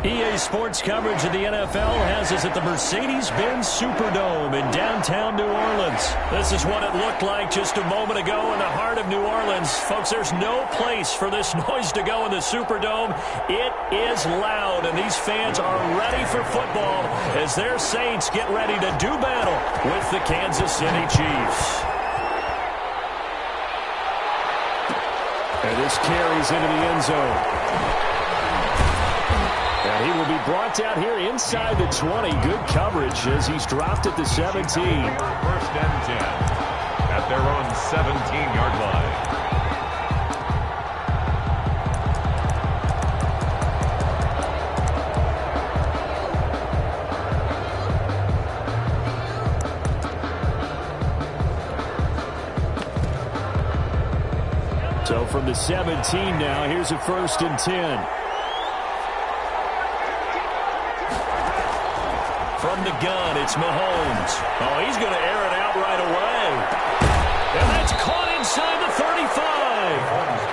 EA Sports coverage of the NFL has us at the Mercedes-Benz Superdome in downtown New Orleans. This is what it looked like just a moment ago in the heart of New Orleans. Folks, there's no place for this noise to go in the Superdome. It is loud, and these fans are ready for football as their Saints get ready to do battle with the Kansas City Chiefs. And this carries into the end zone. And he will be brought down here inside the 20. Good coverage as he's dropped at the 17. First and 10 at their own 17-yard line. So from the 17 now, here's a 1st and 10. From the gun, it's Mahomes. Oh, he's going to air it out right away. And that's caught inside the 35.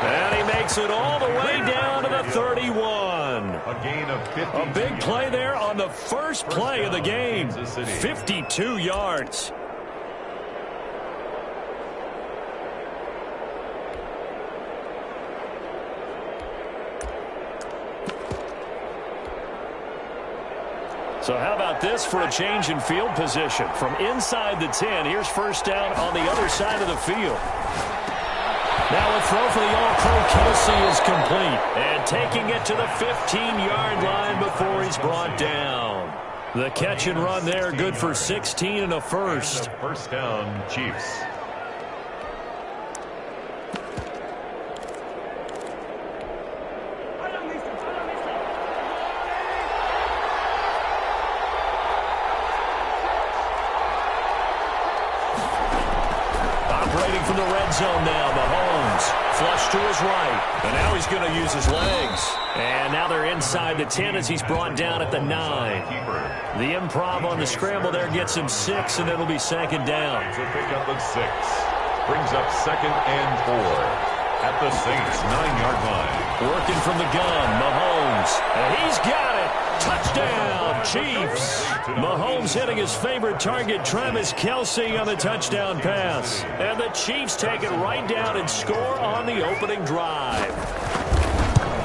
And he makes it all the way down to the 31. A gain of 50. A big play there on the first play of the game. 52 yards. So how about this for a change in field position? From inside the 10, here's first down on the other side of the field. Now a throw for the All-Pro Kelsey is complete. And taking it to the 15-yard line before he's brought down. The catch and run there, good for 16 and a first. First down, Chiefs. From the red zone now, Mahomes flush to his right, and now he's going to use his legs. And now they're inside the 10 as he's brought down at the 9. The improv on the scramble there gets him 6, and it'll be second down. It's a pickup of 6. Brings up 2nd and 4 at the Saints' 9-yard line. Working from the gun, Mahomes, and he's got it. Touchdown, Chiefs. Mahomes hitting his favorite target, Travis Kelce, on the touchdown pass. And the Chiefs take it right down and score on the opening drive.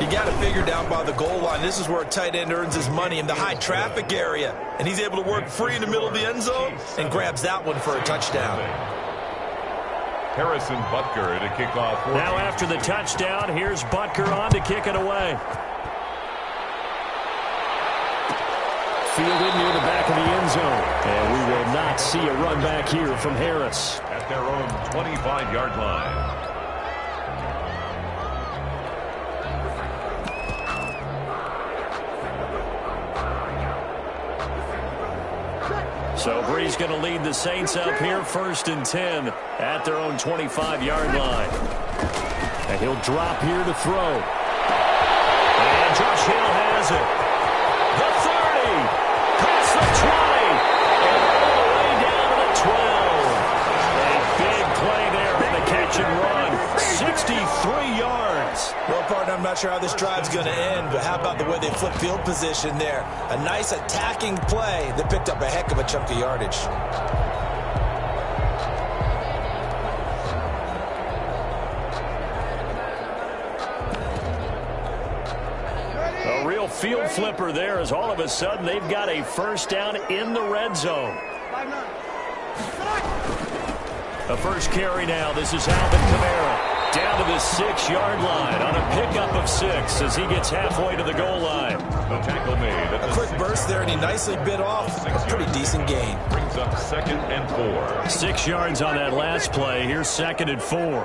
You got to figure down by the goal line. This is where a tight end earns his money in the high traffic area. And he's able to work free in the middle of the end zone and grabs that one for a touchdown. Harrison Butker to kick off. Now after the touchdown, here's Butker on to kick it away. Fielded near the back of the end zone. And we will not see a run back here from Harris. At their own 25-yard line. So Bree's going to lead the Saints up here, 1st and 10 at their own 25-yard line. And he'll drop here to throw. And Josh Hill has it. The 30. Past the 20. And all the way down to the 12. A big play there on the catch and run. 63 yards. Well, partner, I'm not sure how this drive's going to end, but how about the way they flip field position there? A nice attacking play that picked up a heck of a chunk of yardage. A real field flipper there as all of a sudden they've got a first down in the red zone. The first carry now. This is Alvin Kamara. Down to the 6-yard line on a pickup of 6 as he gets halfway to the goal line. The tackle made. A quick burst there, and he nicely bit off a pretty decent gain. Brings up 2nd and 4. 6 yards on that last play. Here's 2nd and 4.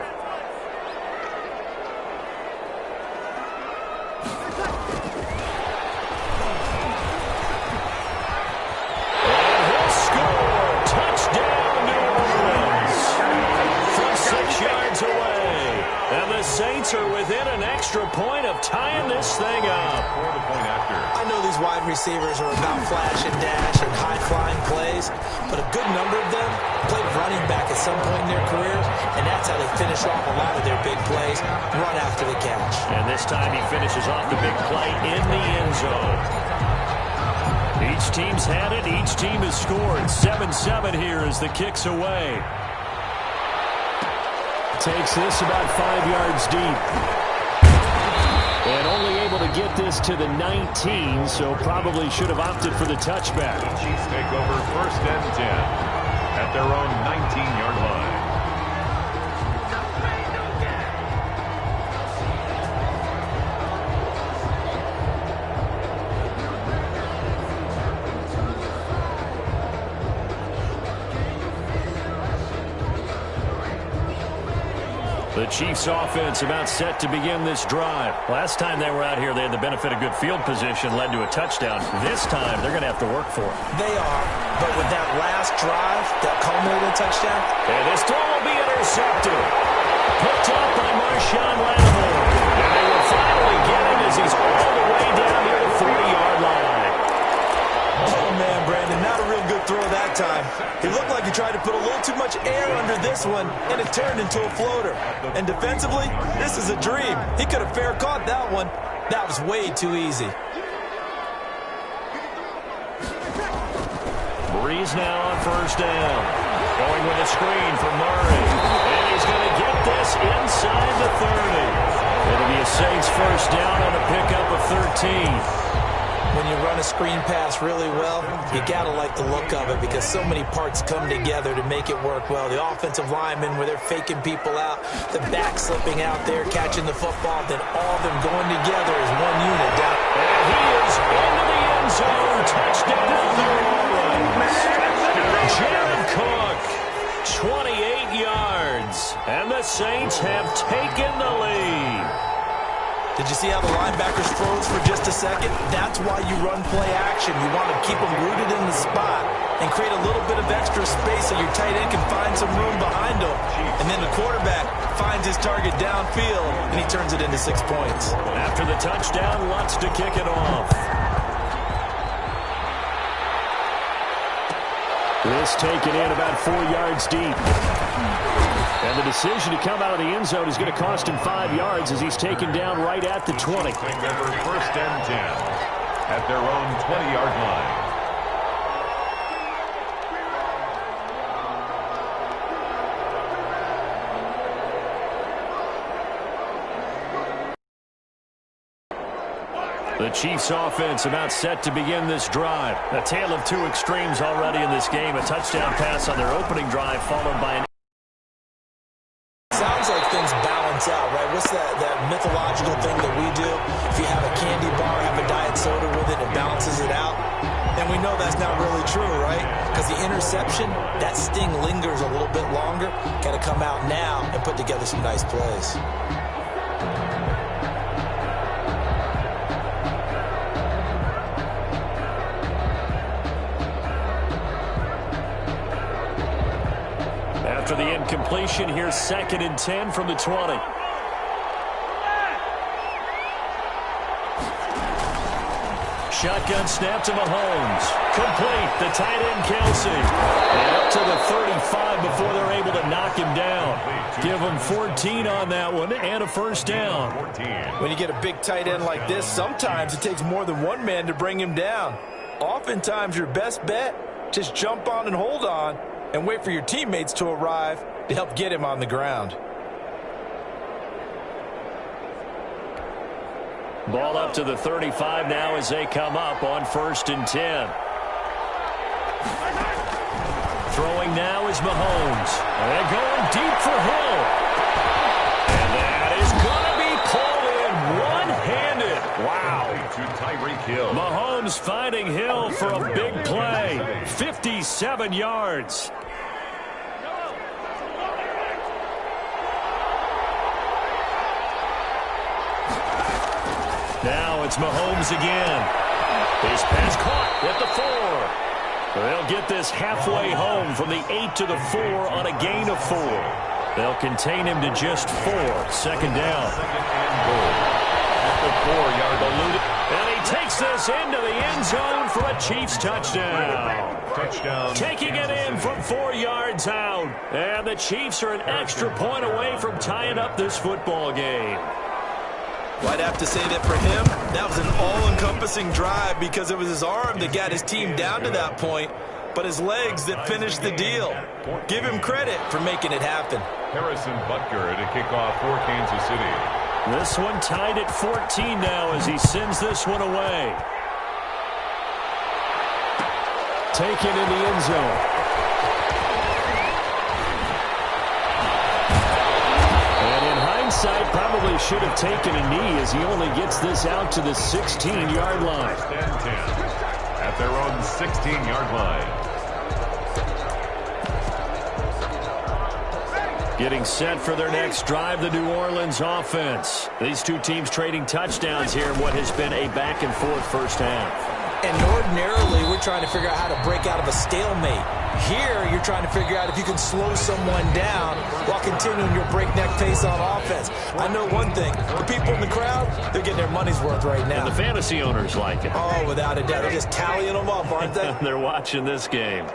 Saints are within an extra point of tying this thing up. I know these wide receivers are about flash and dash and high-flying plays, but a good number of them played running back at some point in their career, and that's how they finish off a lot of their big plays, run after the catch. And this time he finishes off the big play in the end zone. Each team's had it. Each team has scored. 7-7 here as the kick's away. Takes this about 5 yards deep. And only able to get this to the 19, so probably should have opted for the touchback. The Chiefs take over 1st and 10 at their own 19-yard line. The Chiefs offense about set to begin this drive. Last time they were out here, they had the benefit of good field position, led to a touchdown. This time, they're going to have to work for it. They are, but with that last drive, that culminated touchdown. And this throw will be intercepted. Picked up by Marshawn Lattimore. And they will finally get him as he's all the way down near the 40-yard line. Oh, man, Brandon, not a real good throw that time. He looked like he tried to put a little too much air under this one, and it turned into a floater. And defensively, this is a dream. He could have fair caught that one. That was way too easy. Breeze now on 1st down. Going with a screen for Murray. And he's going to get this inside the 30. It'll be a Saints 1st down on a pickup of 13. When you run a screen pass really well, you got to like the look of it because so many parts come together to make it work well. The offensive linemen, where they're faking people out, the back slipping out there, catching the football, then all of them going together as one unit. And he is into the end zone. Touchdown, New Orleans. Jared Cook, 28 yards. And the Saints have taken the lead. Did you see how the linebackers froze for just a second? That's why you run play action. You want to keep them rooted in the spot and create a little bit of extra space so your tight end can find some room behind him. And then the quarterback finds his target downfield, and he turns it into 6 points. After the touchdown, Lutz to kick it off. This taken in about 4 yards deep. And the decision to come out of the end zone is going to cost him 5 yards as he's taken down right at the 20. Take over 1st and 10 at their own 20-yard line. The Chiefs offense about set to begin this drive. A tale of two extremes already in this game. A touchdown pass on their opening drive followed by an... Sounds like things balance out, right? What's that mythological thing that we do? If you have a candy bar, have a diet soda with it, it balances it out. And we know that's not really true, right? Because the interception, that sting lingers a little bit longer. Got to come out now and put together some nice plays. After the incompletion, here's 2nd and 10 from the 20. Shotgun snap to Mahomes. Complete. The tight end, Kelsey. And up to the 35 before they're able to knock him down. Give him 14 on that one and a 1st down. When you get a big tight end like this, sometimes it takes more than one man to bring him down. Oftentimes, your best bet, just jump on and hold on and wait for your teammates to arrive to help get him on the ground. Ball up to the 35 now as they come up on 1st and 10. Throwing now is Mahomes. And going deep for Hill. And that is going to be pulled in one-handed. Wow. To Tyreek Hill. Mahomes finding Hill for a big play. 57 yards. Now it's Mahomes again. His pass caught at the 4. They'll get this halfway home from the 8 to the 4 on a gain of 4. They'll contain him to just 4. 2nd down. 2nd and goal at the 4-yard line. And he takes this into the end zone for a Chiefs touchdown. Touchdown. Taking it in from 4 yards out. And the Chiefs are an extra point away from tying up this football game. Well, I'd have to say that for him, that was an all-encompassing drive because it was his arm that got his team down to that point, but his legs that finished the deal. Give him credit for making it happen. Harrison Butker to kick off for Kansas City. This one tied at 14 now as he sends this one away. Taken in the end zone. And in hindsight, probably should have taken a knee as he only gets this out to the 16-yard line. At their own 16-yard line. Getting set for their next drive, the New Orleans offense. These two teams trading touchdowns here in what has been a back-and-forth first half. And ordinarily, we're trying to figure out how to break out of a stalemate. Here, you're trying to figure out if you can slow someone down while continuing your breakneck pace on offense. I know one thing. The people in the crowd, they're getting their money's worth right now. And the fantasy owners like it. Oh, without a doubt. They're just tallying them up, aren't they? They're watching this game.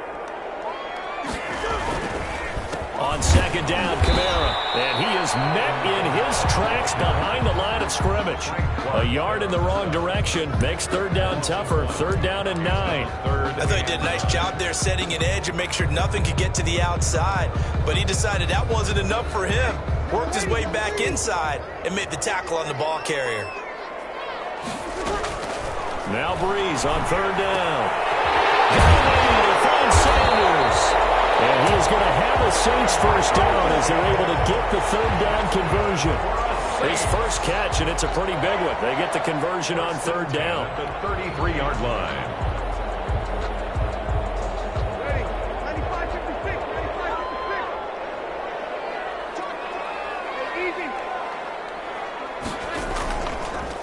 On second down, Kamara. And he is met in his tracks behind the line of scrimmage. A yard in the wrong direction makes third down tougher. Third down and 9. I thought he did a nice job there setting an edge and make sure nothing could get to the outside. But he decided that wasn't enough for him. Worked his way back inside and made the tackle on the ball carrier. Now Breeze on third down. Galloway finds Sanders. And he is going to have a Saints first down as they're able to get the third down conversion. His first catch, and it's a pretty big one. They get the conversion on third down. At the 33-yard line.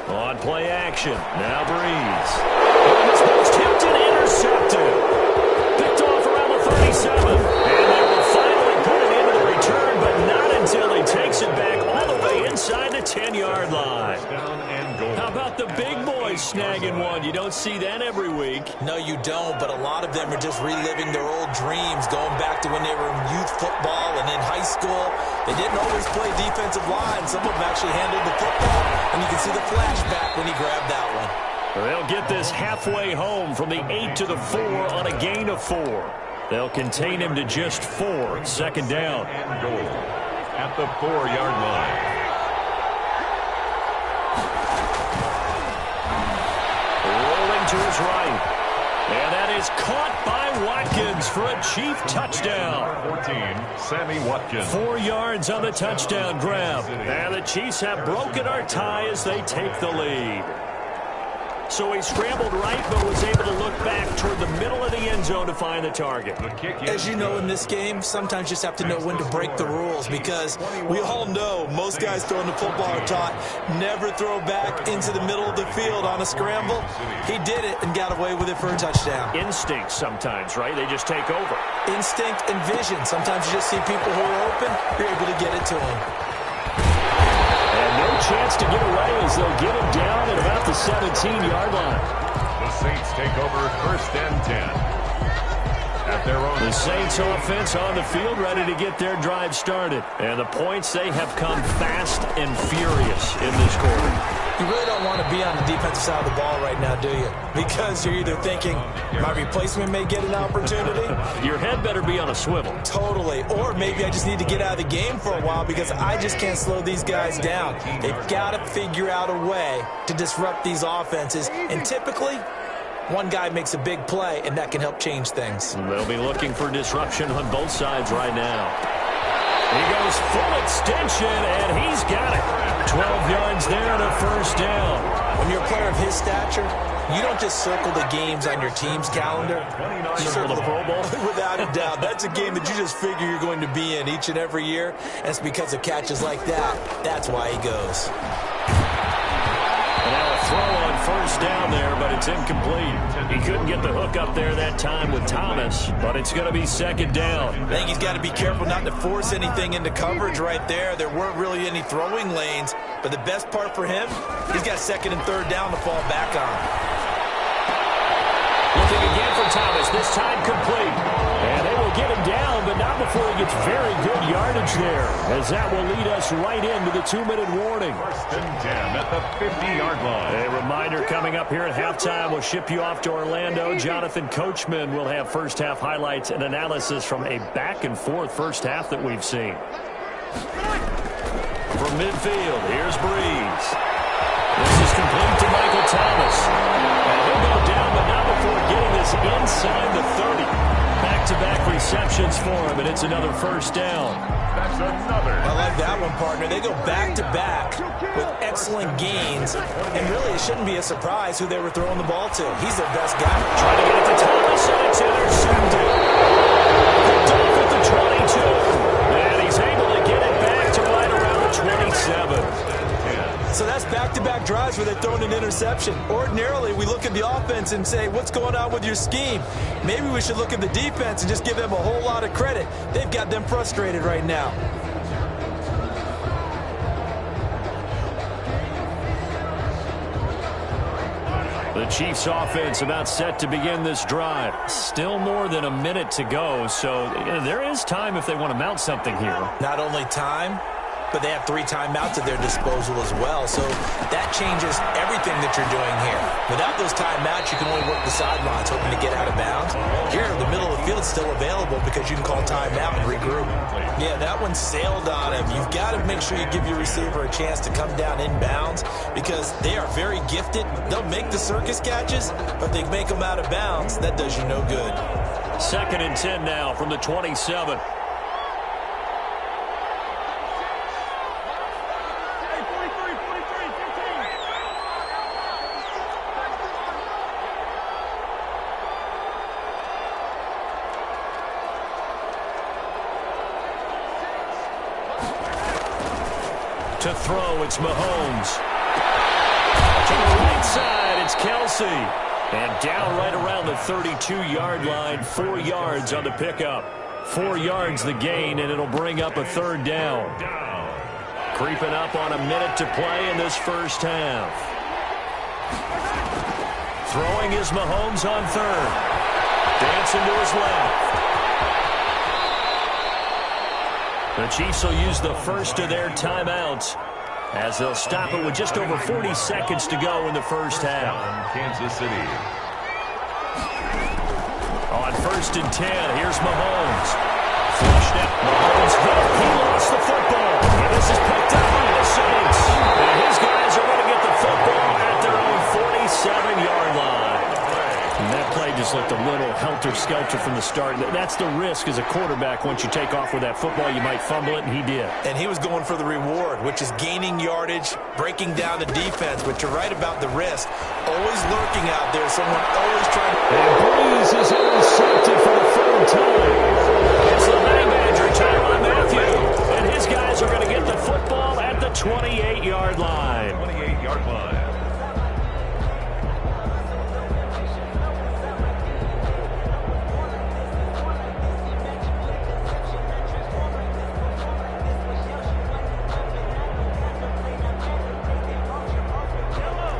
On play action. Now Breeze. And this one's tipped and intercepted. Picked off around the 37. And they will finally put it into the return, but not until he takes it back all the way inside the 10-yard line. Down and goal. How about the big boys snagging one? You don't see that every week. No, you don't, but a lot of them are just reliving their old dreams, going back to when they were in youth football and in high school. They didn't always play defensive line. Some of them actually handled the football, and you can see the flashback when he grabbed that one. They'll get this halfway home from the 8 to the 4 on a gain of 4. They'll contain him to just 4. Second down. And goal. At the 4-yard line. Rolling to his right. And that is caught by Watkins for a Chief touchdown. 14, Sammy Watkins. 4 yards on the touchdown grab. And the Chiefs have broken our tie as they take the lead. So he scrambled right, but was able to look back toward the middle of the end zone to find the target. As you know, in this game, sometimes you just have to know when to break the rules, because we all know most guys throwing the football are taught never throw back into the middle of the field on a scramble. He did it and got away with it for a touchdown. Instinct sometimes, right? They just take over. Instinct and vision. Sometimes you just see people who are open, you're able to get it to them. And no chance to get away as they'll get him down at about the 17-yard line. The Saints take over first and 10. At their own. The Saints offense on the field, ready to get their drive started. And the points, they have come fast and furious in this quarter. You really don't want to be on the defensive side of the ball right now, do you? Because you're either thinking, my replacement may get an opportunity. Your head better be on a swivel. Totally. Or maybe I just need to get out of the game for a while because I just can't slow these guys down. They've got to figure out a way to disrupt these offenses. And typically, one guy makes a big play, and that can help change things. They'll be looking for disruption on both sides right now. He goes full extension, and he's got it. 12 yards there and a first down. When you're a player of his stature, you don't just circle the games on your team's calendar. You Circle the Pro Bowl? Without a doubt. That's a game that you just figure you're going to be in each and every year. And it's because of catches like that. That's why he goes. And now a throw on first down there, but it's incomplete. He couldn't get the hook up there that time with Thomas, but it's going to be second down. I think he's got to be careful not to force anything into coverage right there. There weren't really any throwing lanes, but the best part for him, he's got second and third down to fall back on. Looking again for Thomas, this time complete. And they will to get him down, but not before he gets very good yardage there, as that will lead us right into the 2-minute warning. First and 10 at the 50-yard line. A reminder coming up here at halftime. We'll ship you off to Orlando. Jonathan Coachman will have first-half highlights and analysis from a back-and-forth first half that we've seen. From midfield, here's Breeze. This is complete to Michael Thomas. And he'll go down, but not before getting this inside the 30. Back-to-back receptions for him, and it's another first down. That's another. I like that one, partner. They go back-to-back with excellent gains, and really it shouldn't be a surprise who they were throwing the ball to. He's their best guy. Trying to get it to Thomas, and it's intercepted. Picked off at the 22, and he's able to get it back to right around the 27. So that's back-to-back drives where they're throwing an interception. Ordinarily, we look at the offense and say, what's going on with your scheme? Maybe we should look at the defense and just give them a whole lot of credit. They've got them frustrated right now. The Chiefs offense about set to begin this drive. Still more than a minute to go, so there is time if they want to mount something here. Not only time, but they have 3 timeouts at their disposal as well. So that changes everything that you're doing here. Without those timeouts, you can only work the sidelines, hoping to get out of bounds. Here, the middle of the field's still available because you can call timeout and regroup. Yeah, that one sailed on him. You've got to make sure you give your receiver a chance to come down inbounds because they are very gifted. They'll make the circus catches, but they make them out of bounds. That does you no good. 2nd and 10 now from the 27. To throw, it's Mahomes. To the right side, it's Kelsey. And down right around the 32-yard line, 4 yards on the pickup. 4 yards the gain, and it'll bring up a 3rd down. Creeping up on a minute to play in this first half. Throwing is Mahomes on 3rd. Dancing to his left. The Chiefs will use the first of their timeouts as they'll stop it with just over 40 seconds to go in the first half. Kansas City. On 1st and 10, here's Mahomes. Flushed out. Mahomes hit. He lost the football. And this is picked up by the Saints. And his guys are going to get the football at their own 47-yard line. And that play just looked a little helter-skelter from the start. That's the risk as a quarterback. Once you take off with that football, you might fumble it, and he did. And he was going for the reward, which is gaining yardage, breaking down the defense. But you're right about the risk. Always lurking out there. Someone always trying to... And Breeze is intercepted for the 3rd time. It's the Honey Badger, Tyrann Mathieu. And his guys are going to get the football at the 28-yard line. 28-yard line.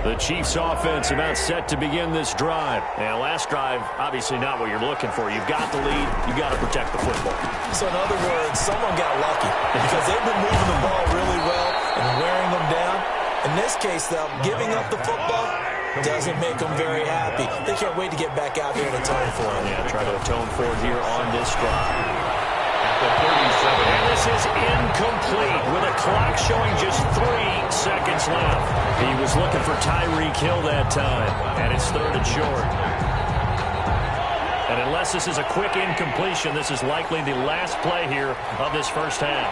The Chiefs offense about set to begin this drive. And last drive, obviously not what you're looking for. You've got the lead. You've got to protect the football. So in other words, someone got lucky because they've been moving the ball really well and wearing them down. In this case, though, giving up the football doesn't make them very happy. They can't wait to get back out there and atone for it. Yeah, try to atone for it here on this drive. The 37. And this is incomplete with a clock showing just 3 seconds left. He was looking for Tyreek Hill that time, and it's 3rd and short. And unless this is a quick incompletion, this is likely the last play here of this first half.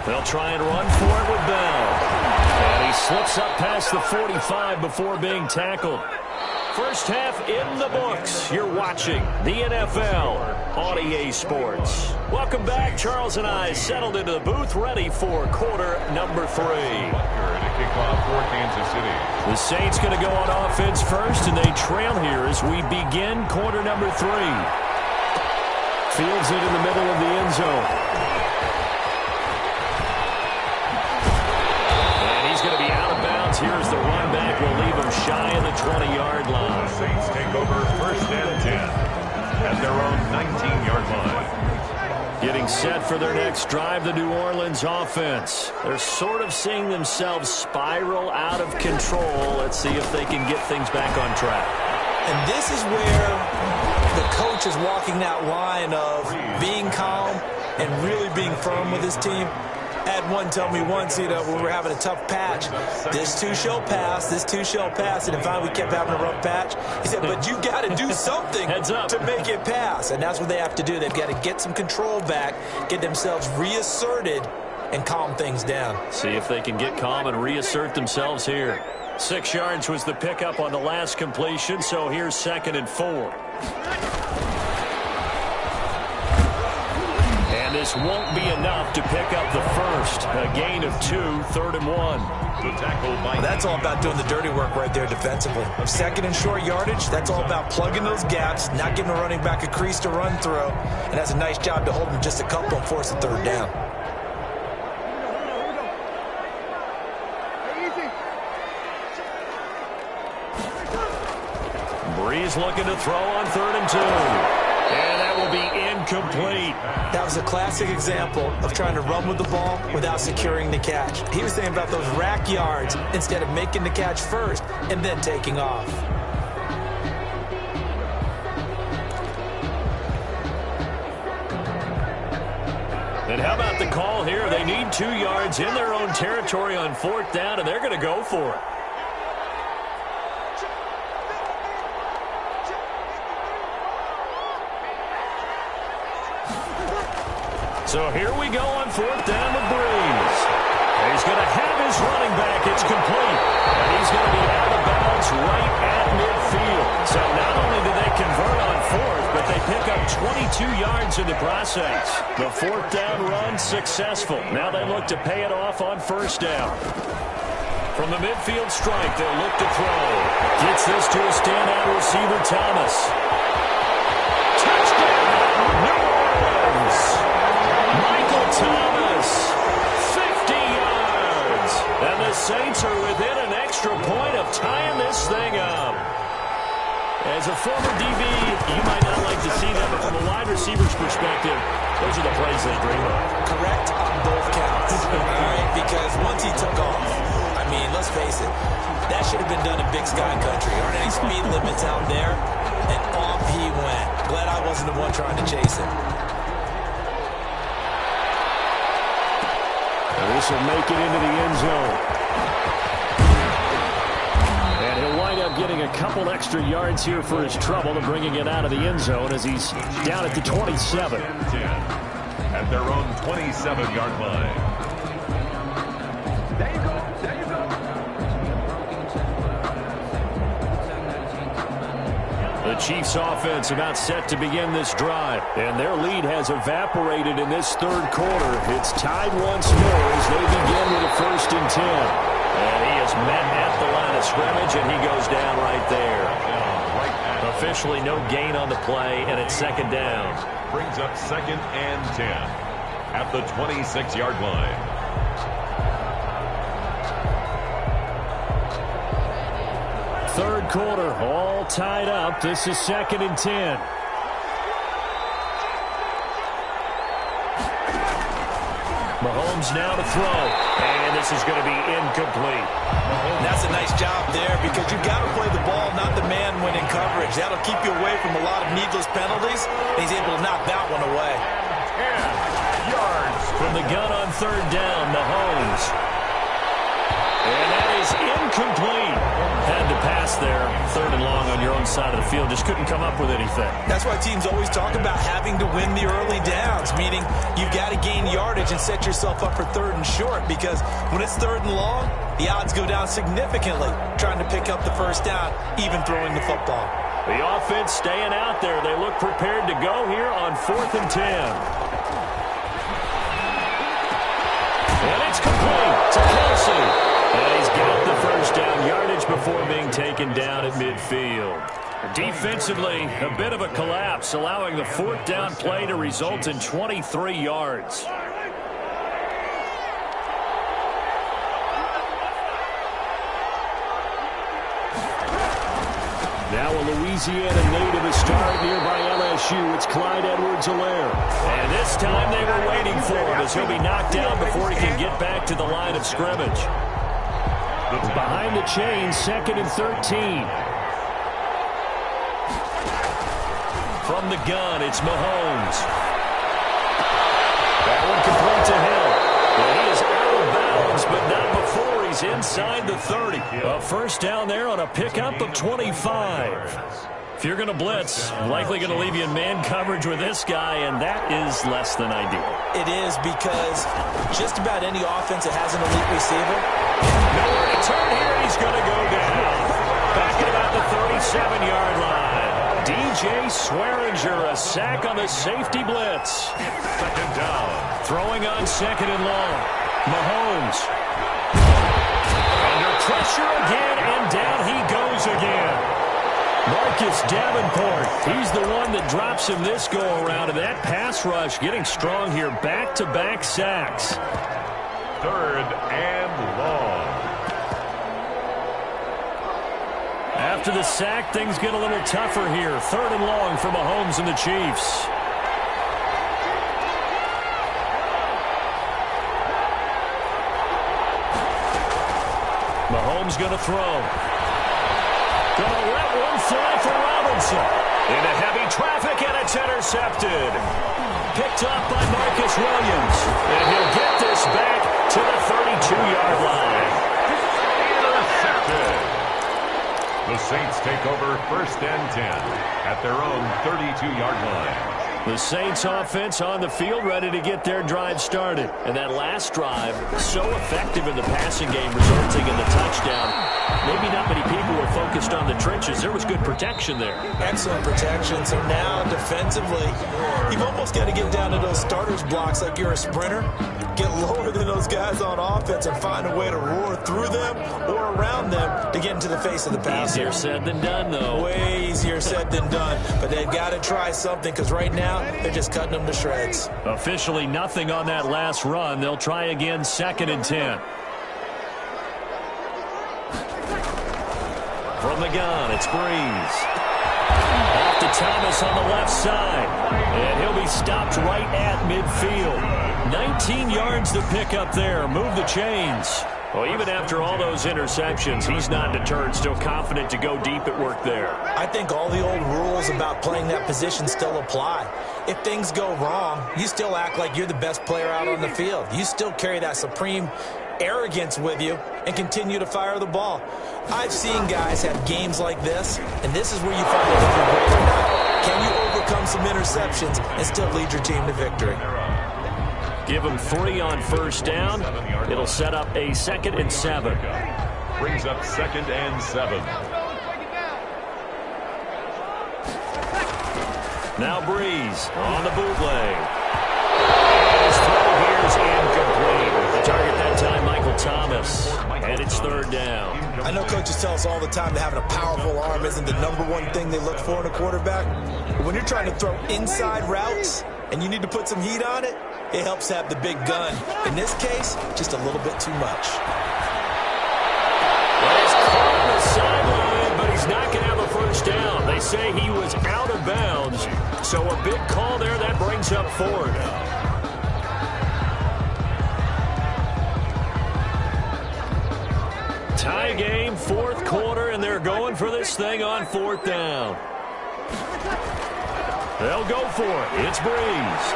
They'll try and run for it with Bell. And he slips up past the 45 before being tackled. First half in the books. You're watching the NFL on EA Sports. Welcome back. Charles and I settled into the booth, ready for quarter number 3. To kick off for Kansas City. The Saints going to go on offense first, and they trail here as we begin quarter number 3. Fields it in the middle of the end zone. Here's the run back shy of the 20-yard The line. Saints take over first and 10 at their own 19-yard line. Getting set for their next drive, the New Orleans offense. They're sort of seeing themselves spiral out of control. Let's see if they can get things back on track. And this is where the coach is walking that line of being calm and really being firm with his team. I had one tell me once, when we were having a tough patch, this too shall pass, this too shall pass. And finally we kept having a rough patch. He said, but you got to do something to make it pass. And that's what they have to do. They've got to get some control back, get themselves reasserted, and calm things down. See if they can get calm and reassert themselves here. 6 yards was the pickup on the last completion, so here's 2nd and 4. And this won't be enough to pick up the first. A gain of 2, 3rd and 1. The tackle by That's all about doing the dirty work right there defensively. 2nd and short yardage, that's all about plugging those gaps, not giving a running back a crease to run through. And that's a nice job to hold him just a couple and force a 3rd down. Breeze looking to throw on 3rd and 2. And that will be incomplete. That was a classic example of trying to run with the ball without securing the catch. He was thinking about those rack yards instead of making the catch first and then taking off. And how about the call here? They need 2 yards in their own territory on 4th down, and they're going to go for it. So here we go on 4th down with Breeze. He's going to have his running back. It's complete. And he's going to be out of bounds right at midfield. So not only do they convert on 4th, but they pick up 22 yards in the process. The 4th down run successful. Now they look to pay it off on 1st down. From the midfield strike, they'll look to throw. Gets this to a standout receiver, Thomas. Touchdown, New Orleans. Michael Thomas, 50 yards. And the Saints are within an extra point of tying this thing up. As a former DB, you might not like to see that, but from a wide receiver's perspective, those are the plays they dream of. Correct on both counts. All right, because once he took off, I mean, let's face it, that should have been done in Big Sky Country. Aren't any speed limits out there? And off he went. Glad I wasn't the one trying to chase him. This will make it into the end zone. And he'll wind up getting a couple extra yards here for his trouble and bringing it out of the end zone as he's down at the 27. 10 at their own 27-yard line. There you go. There you go. The Chiefs offense about set to begin this drive, and their lead has evaporated in this 3rd quarter. It's tied once more as they begin with a 1st and 10. And he is met at the line of scrimmage, and he goes down right there. Officially no gain on the play, and it's 2nd down. Brings up 2nd and 10 at the 26-yard line. Third quarter, all tied up. This is 2nd and 10. Mahomes now to throw, and this is going to be incomplete. That's a nice job there because you've got to play the ball, not the man when in coverage. That'll keep you away from a lot of needless penalties, and he's able to knock that one away. 10 yards. From the gun on 3rd down, Mahomes. And that is incomplete. Had to pass there. 3rd and long on your own side of the field. Just couldn't come up with anything. That's why teams always talk about having to win the early downs, meaning you've got to gain yardage and set yourself up for 3rd and short, because when it's 3rd and long, the odds go down significantly trying to pick up the 1st down, even throwing the football. The offense staying out there. They look prepared to go here on 4th and 10. And it's complete to Kelsey. And he's got the 1st down yardage before being taken down at midfield. Defensively, a bit of a collapse, allowing the 4th down play to result in 23 yards. Now a Louisiana native is starting here by LSU. It's Clyde Edwards-Helaire. And this time they were waiting for him as he'll be knocked down before he can get back to the line of scrimmage. Behind the chains, 2nd and 13. From the gun, it's Mahomes. That one complete to Hill. Well, he is out of bounds, but not before he's inside the 30. A first down there on a pickup of 25. If you're going to blitz, likely going to leave you in man coverage with this guy, and that is less than ideal. It is, because just about any offense that has an elite receiver. Nowhere to turn here, he's going to go down. Back at about the 37-yard line. DJ Swearinger, a sack on the safety blitz. 2nd down. Throwing on 2nd and long. Mahomes. Under pressure again, and down he goes again. Marcus Davenport, he's the one that drops him this go-around, and that pass rush getting strong here. Back-to-back sacks. 3rd and long. After the sack, things get a little tougher here. 3rd and long for Mahomes and the Chiefs. Mahomes going to throw. Going to let one fly for Robinson. Into heavy traffic, and it's intercepted. Picked up by Marcus Williams. And he'll get this back to the 32-yard line. Intercepted. The Saints take over 1st and 10 at their own 32-yard line. The Saints offense on the field, ready to get their drive started. And that last drive, so effective in the passing game, resulting in the touchdown. Maybe not many people were focused on the trenches. There was good protection there. Excellent protection. So now, defensively, you've almost got to get down to those starters blocks like you're a sprinter. Get lower than those guys on offense and find a way to roar through them or around them to get into the face of the passer. Easier said than done, though. Way easier said than done. But they've got to try something, because right now they're just cutting them to shreds. Officially nothing on that last run. They'll try again, 2nd and 10. From the gun, it's Breeze. Off to Thomas on the left side. And he'll be stopped right at midfield. 19 yards to pick up there. Move the chains. Well, even after all those interceptions, he's not deterred, still confident to go deep at work there. I think all the old rules about playing that position still apply. If things go wrong, you still act like you're the best player out on the field. You still carry that supreme arrogance with you and continue to fire the ball. I've seen guys have games like this, and this is where you find out if you're great or not. Can you overcome some interceptions and still lead your team to victory? Give him 3 on first down. It'll set up a 2nd and 7. Brings up 2nd and 7. Now Breeze on the bootleg. His throw here is incomplete. The target that time, Michael Thomas. And it's 3rd down. I know coaches tell us all the time that having a powerful arm isn't the #1 thing they look for in a quarterback. But when you're trying to throw inside routes and you need to put some heat on it, it helps have the big gun. In this case, just a little bit too much. Well, he's caught on the sideline, but he's not going to have a first down. They say he was out of bounds. So a big call there. That brings up 4th. Tie game, 4th quarter, and they're going for this thing on 4th down. They'll go for it. It's Breeze.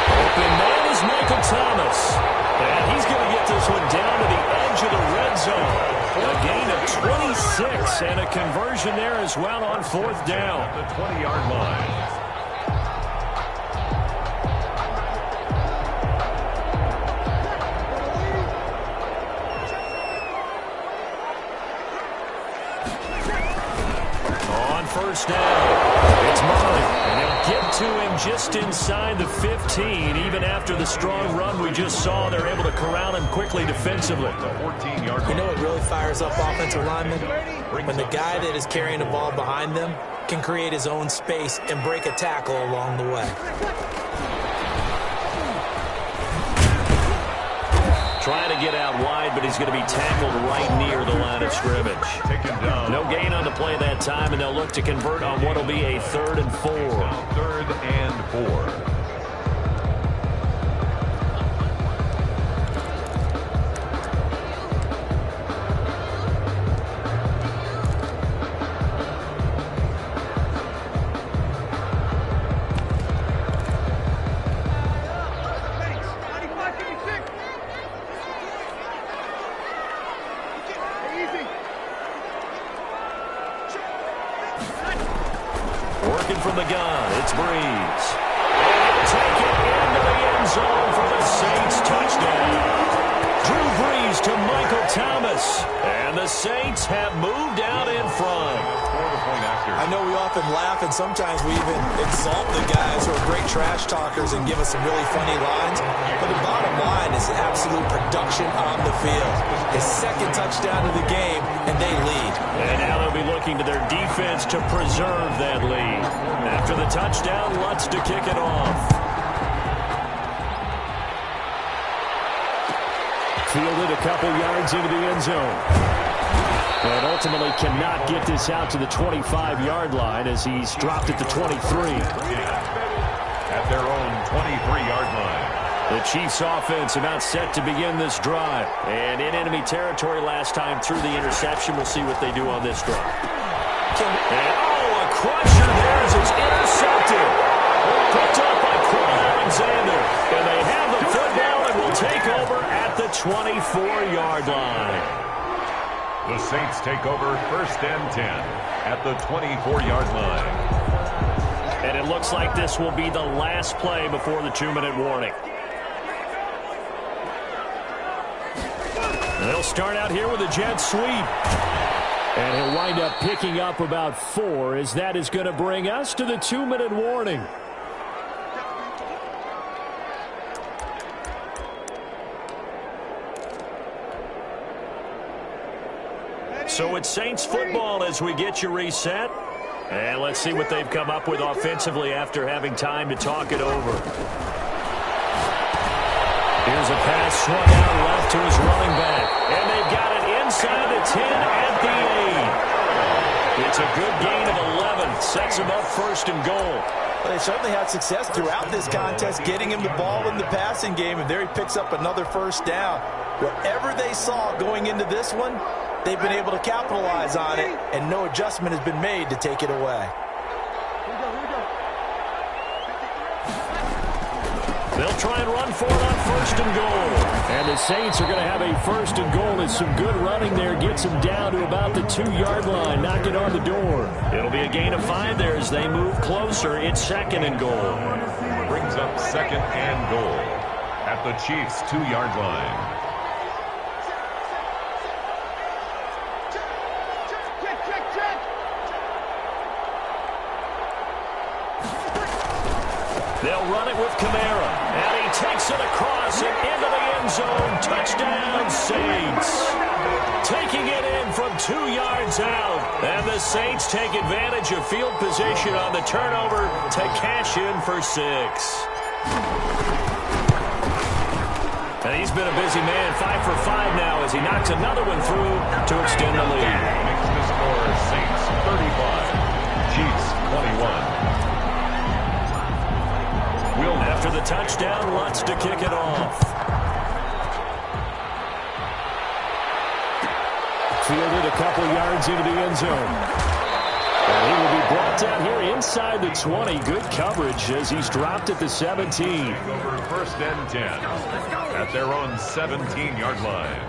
Open man is Michael Thomas. And he's going to get this one down to the edge of the red zone. A gain of 26 and a conversion there as well on 4th down. The 20-yard line. First down. It's Murray, and they'll get to him just inside the 15. Even after the strong run we just saw, they're able to corral him quickly defensively. You know what really fires up offensive linemen? When the guy that is carrying the ball behind them can create his own space and break a tackle along the way. Trying to get out wide, but he's going to be tackled right near the line of scrimmage. No gain on the play that time, and they'll look to convert on what will be a 3rd and 4. 3rd and 4. Working from the gun, it's Breeze. And he'll take it into the end zone for the Saints touchdown. Drew Brees to Michael Thomas. And the Saints have moved out in front. I know we often laugh, and sometimes we even exalt the guys who are great trash talkers and give us some really funny lines. But the bottom line is absolute production on the field. His 2nd touchdown of the game, and they lead. And now they'll be looking to their defense to preserve that lead. After the touchdown, Lutz to kick it off. Fielded a couple yards into the end zone. And ultimately cannot get this out to the 25-yard line as he's dropped at the 23. At their own 23-yard line. The Chiefs offense about set to begin this drive. And in enemy territory last time through the interception. We'll see what they do on this drive. And a crusher there as it's intercepted. Picked up by Cole Alexander. And they have the football and will take over at the 24-yard line. The Saints take over 1st and 10 at the 24-yard line. And it looks like this will be the last play before the 2-minute warning. And they'll start out here with a jet sweep. And he'll wind up picking up about 4 as that is going to bring us to the 2-minute warning. So it's Saints football as we get you reset. And let's see what they've come up with offensively after having time to talk it over. Here's a pass swung out left to his running back. And they've got it inside the 10 at the 8. It's a good gain of 11. Sets him up 1st and goal. Well, they certainly had success throughout this contest getting him the ball in the passing game. And there he picks up another 1st down. Whatever they saw going into this one, they've been able to capitalize on it, and no adjustment has been made to take it away. They'll try and run for it on 1st and goal. And the Saints are going to have a 1st and goal as some good running there gets them down to about the 2-yard line, knocking on the door. It'll be a gain of 5 there as they move closer. It's 2nd and goal. Brings up 2nd and goal at the Chiefs' 2-yard line. They'll run it with Kamara, and he takes it across and into the end zone. Touchdown, Saints. Taking it in from 2 yards out, and the Saints take advantage of field position on the turnover to cash in for 6. And he's been a busy man, 5 for 5 now as he knocks another one through to extend the lead. Makes the score Saints 35, Chiefs 21. After the touchdown, Lutz to kick it off. Fielded a couple yards into the end zone. And he will be brought down here inside the 20. Good coverage as he's dropped at the 17. Over 1st and 10 at their own 17-yard line.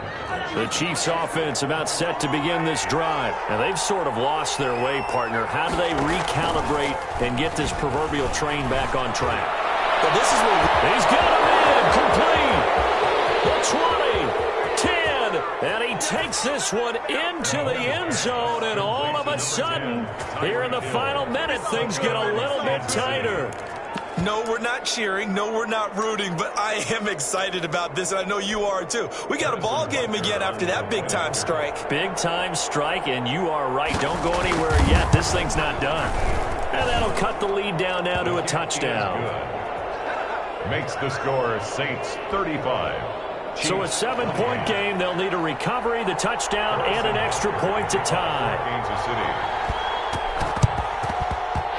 The Chiefs offense about set to begin this drive. And they've sort of lost their way, partner. How do they recalibrate and get this proverbial train back on track? But this is what he's got him in, complete, the 20, 10, and he takes this one into the end zone, and all of a sudden, here in the final minute, things get a little bit tighter. No, we're not cheering. No, we're not rooting, but I am excited about this, and I know you are too. We got a ball game again after that big-time strike. Big-time strike, and you are right. Don't go anywhere yet. This thing's not done. And that'll cut the lead down now to a touchdown. Makes the score Saints 35, So a 7-point game. They'll need a recovery, the touchdown, and an extra point to tie. Kansas City.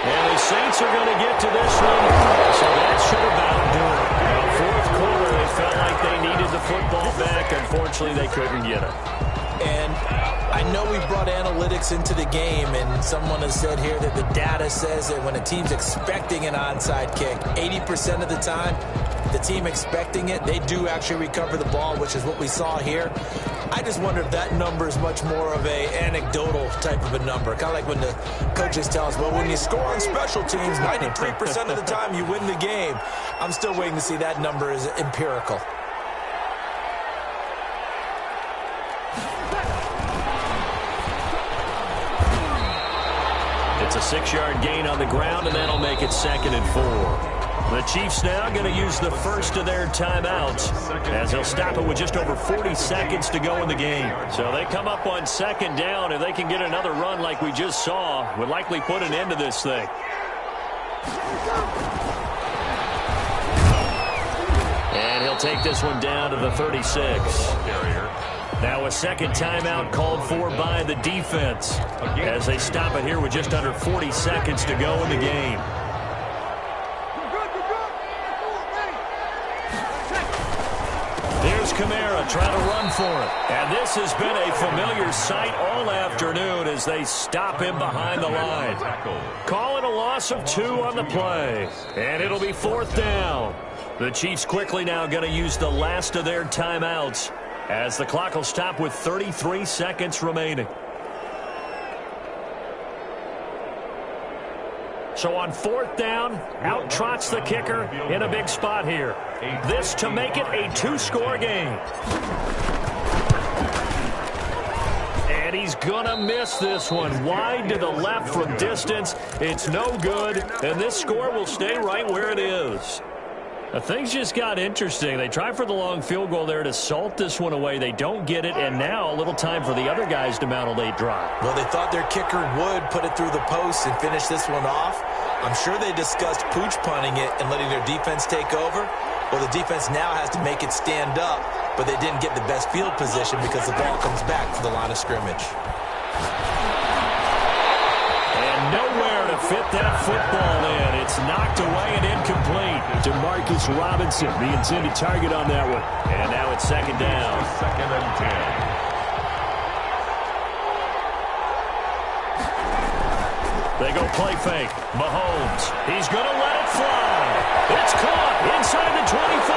And the Saints are going to get to this one, so that should about do it. Now, fourth quarter, they felt like they needed the football back. Unfortunately, they couldn't get it. And I know we brought analytics into the game, and someone has said here that the data says that when a team's expecting an onside kick, 80% of the time, the team expecting it, they do actually recover the ball, which is what we saw here. I just wonder if that number is much more of a anecdotal type of a number. Kind of like when the coaches tell us, well, when you score on special teams, 93% of the time you win the game. I'm still waiting to see that number is empirical. It's a 6-yard gain on the ground, and that'll make it 2nd and 4. The Chiefs now going to use the first of their timeouts as they'll stop it with just over 40 seconds to go in the game. So they come up on 2nd down. If they can get another run like we just saw, would likely put an end to this thing. And he'll take this one down to the 36. Now a second timeout called for by the defense as they stop it here with just under 40 seconds to go in the game. Here's Kamara trying to run for it. And this has been a familiar sight all afternoon as they stop him behind the line. Calling a loss of 2 on the play. And it'll be 4th down. The Chiefs quickly now going to use the last of their timeouts as the clock will stop with 33 seconds remaining. So on 4th down, out trots the kicker in a big spot here. This to make it a 2-score game. And he's going to miss this one. Wide to the left from distance. It's no good, and this score will stay right where it is. Things just got interesting. They tried for the long field goal there to salt this one away. They don't get it, and now a little time for the other guys to mount a late drive. Well, they thought their kicker would put it through the post and finish this one off. I'm sure they discussed pooch punting it and letting their defense take over. Well, the defense now has to make it stand up, but they didn't get the best field position because the ball comes back to the line of scrimmage. And nowhere to fit that football in. It's knocked away and incomplete to Marcus Robinson, the intended target on that one. And now it's 2nd down. 2nd and 10. They go play fake. Mahomes. He's going to let it fly. It's caught inside the 25.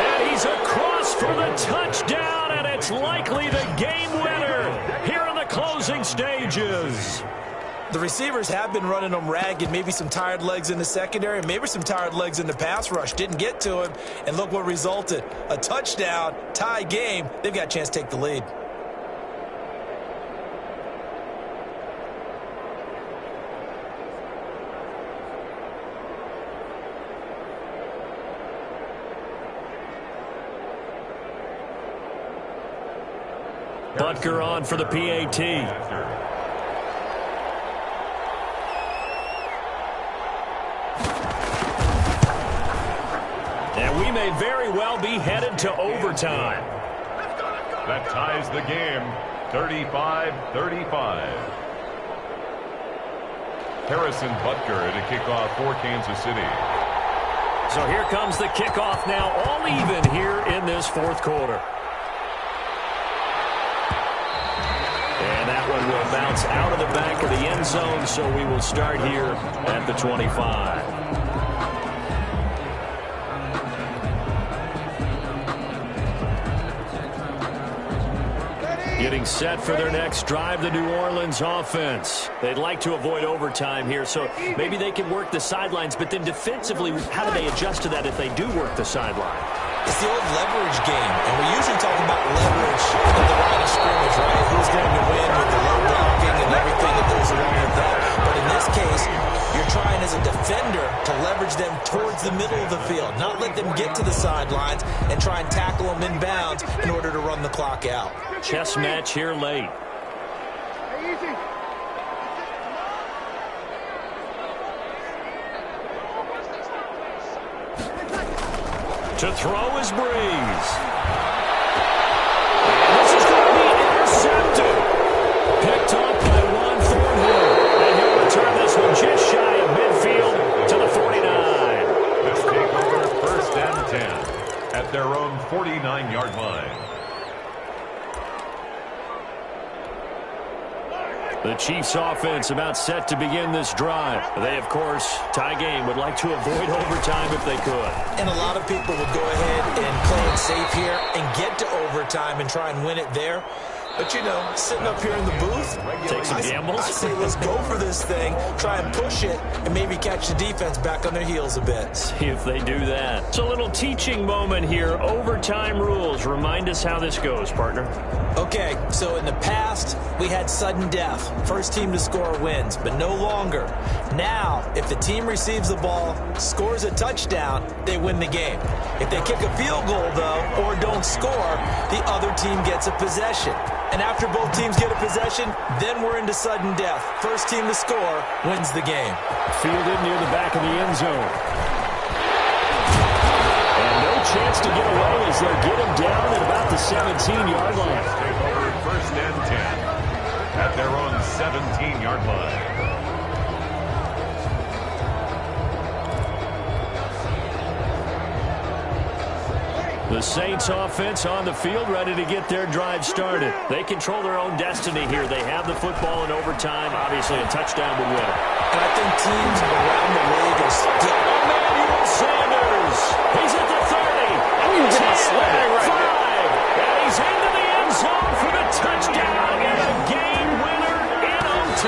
And he's across for the touchdown, and it's likely the game winner here in the closing stages. The receivers have been running them ragged, maybe some tired legs in the secondary, maybe some tired legs in the pass rush. Didn't get to him, and look what resulted. A touchdown, tie game. They've got a chance to take the lead. Butker on for the PAT. And we may very well be headed to overtime. That ties the game, 35-35. Harrison Butker to kick off for Kansas City. So here comes the kickoff now, all even here in this 4th quarter. And that one will bounce out of the back of the end zone, so we will start here at the 25. Getting set for their next drive, the New Orleans offense. They'd like to avoid overtime here, so maybe they can work the sidelines, but then defensively, how do they adjust to that if they do work the sideline? It's the old leverage game, and we usually talk about leverage at the line of scrimmage, right? Who's going to win with the low blocking and everything that goes along with that. But in this case, you're trying as a defender to leverage them towards the middle of the field, not let them get to the sidelines and try and tackle them inbounds in order to run the clock out. Chess match here late. To throw is Breeze. And this is going to be intercepted. Picked off by Juan Thornhill. And he'll return this one just shy of midfield to the 49. This takeover, 1st and 10 at their own 49-yard line. The Chiefs offense about set to begin this drive. They, of course, tie game, would like to avoid overtime if they could. And a lot of people would go ahead and play it safe here and get to overtime and try and win it there. But, you know, sitting up here in the booth, take some gambles. I say let's go for this thing, try and push it, and maybe catch the defense back on their heels a bit. See if they do that. It's a little teaching moment here. Overtime rules. Remind us how this goes, partner. Okay, so in the past, we had sudden death. First team to score wins, but no longer. Now, if the team receives the ball, scores a touchdown, they win the game. If they kick a field goal, though, or don't score, the other team gets a possession. And after both teams get a possession, then we're into sudden death. First team to score wins the game. Fielded near the back of the end zone. And no chance to get away as they'll get him down at about the 17-yard line. Take over 1st and 10 at their own 17-yard line. The Saints offense on the field, ready to get their drive started. They control their own destiny here. They have the football in overtime. Obviously, a touchdown would win it. And I think teams around the league are still... Emmanuel Sanders. He's at the 30. And 10, 5. And he's into the end zone for the touchdown. And a game winner in OT.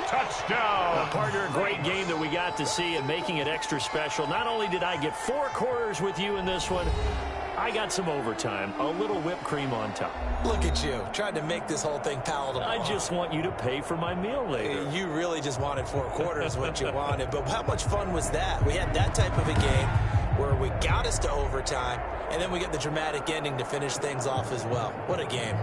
Touchdown. Partner, a great game that we got to see and making it extra special. Not only did I get 4 quarters with you in this one, I got some overtime, a little whipped cream on top. Look at you, trying to make this whole thing palatable. I just want you to pay for my meal later. You really just wanted 4 quarters, what you wanted. But how much fun was that? We had that type of a game where we got us to overtime, and then we get the dramatic ending to finish things off as well. What a game.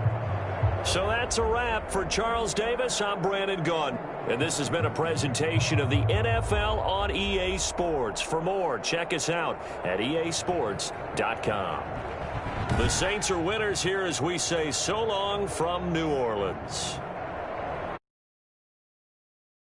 So that's a wrap for Charles Davis. I'm Brandon Gaudin. And this has been a presentation of the NFL on EA Sports. For more, check us out at easports.com. The Saints are winners here as we say so long from New Orleans.